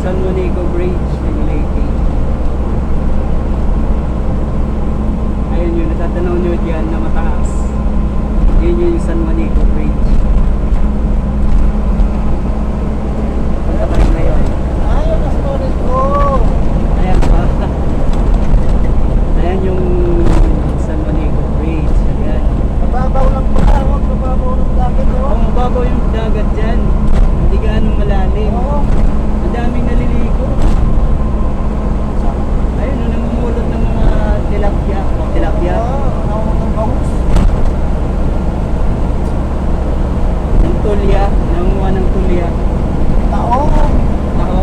San Monico Bridge ng Leyte. Ayun yun, natatanaw nyo dyan na mataas. Yun yung San Monico Bridge. Punta tayo ngayon. Ayun, Las Flores ko. Ayan pa. Ayan yung San Monico Bridge. Ayan. Mababaw lang po tawag, mababaw ng dagat o. Oh, mababaw yung dagat dyan. Hindi gaanong malalim. Oo. Ang daming naliligo. Ayun, no, namumulot ng mga tilapia. O, tilapia. Oo, nawawag ng bangus. Ng tulya. Nangunguha ng tulya. Tao. Ako.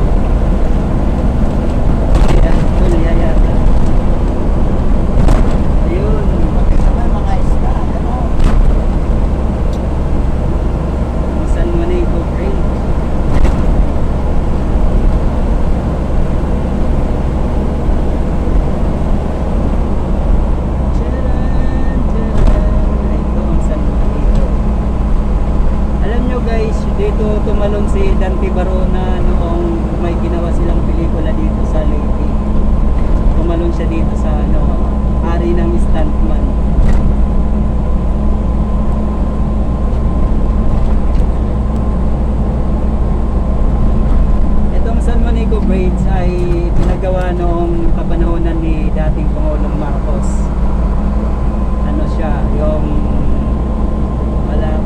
Ayan, tulya yata. Ayun. Makita mo mga isda. Ano? San Monico Bridge. Tcharan, tcharan. Ito ang San Monico. Alam nyo guys, dito tumalon si Dante Barona noong may ginawa silang pelikula dito sa Leyte. Tumalon siya dito sa hari ng stuntman. Itong San Monico Bridge ay pinagawa noong kapanahonan ni dating Pangulong Marcos. Ano siya, yung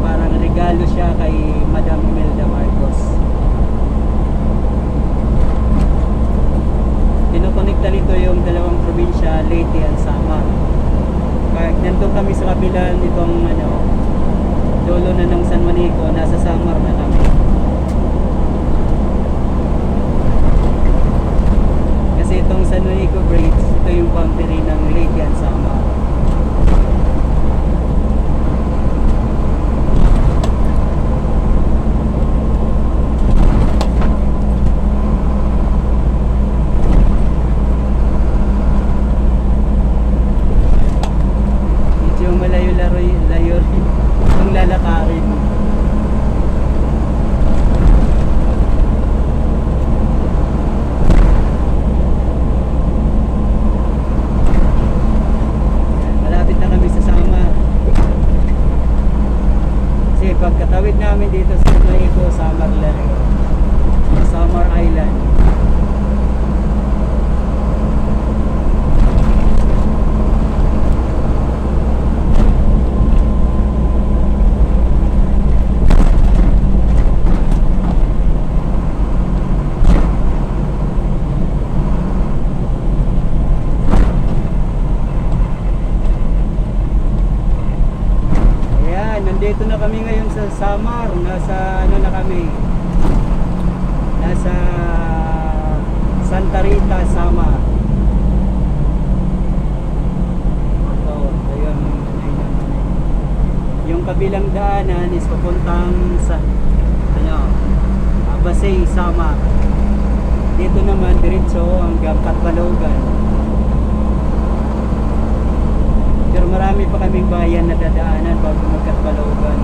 parang regalo siya kay Madam Imelda Marcos. Kinokonekta nito yung dalawang probinsya, Leyte at Samar. Kahit nandun kami sa kabila nitong dulo na ng San Monico, nasa Samar na kami. Kasi itong San Monico Bridge, ito yung boundary ng Leyte at Samar. Medyo malayo-layo rin ang lalakarin. Malapit na kami sa Samar. Kasi pagkatawid namin dito sa Monico, Samar lang. Samar Island. Ayan, nandito na kami ngayon sa Samar. Nasa na kami? Nasa Santa Rita, Samar. So, ayun, yung kabilang daanan is papuntang sa Basay, Samar. Dito naman diretso hanggang Katbalogan. Pero marami pa kaming bayan na dadaanan bago magkatbalogan.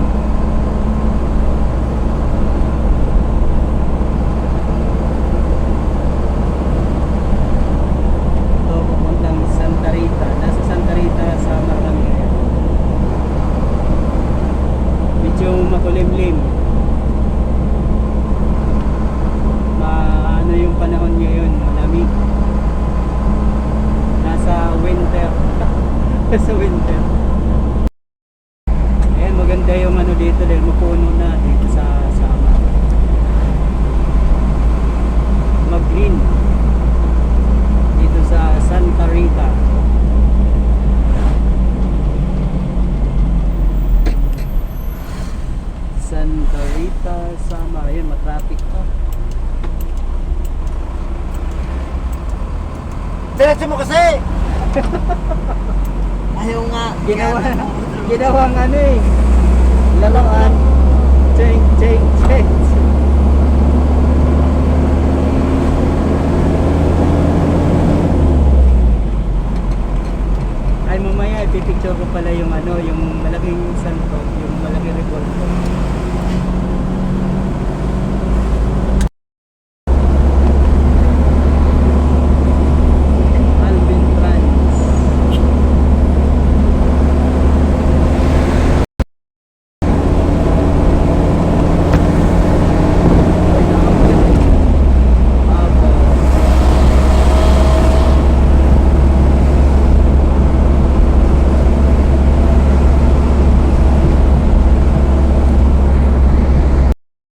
Ito pupuntang Santa Rita. Nasa Santa Rita, Samar kami ngayon. Medyo makulimlim. Ano yung panahon ngayon? Malamig. Nasa winter. Sa winter. Ayan, maganda yung dito dahil mapuno na dito sa Samar. Mag-green dito sa Santa Rita. Santa Rita, Samar. Ayan, matraffic pa. Diretso mo kasi! Ayaw nga. Ginawang laruan. Change. Ay, mamaya ipipicture ko pala yung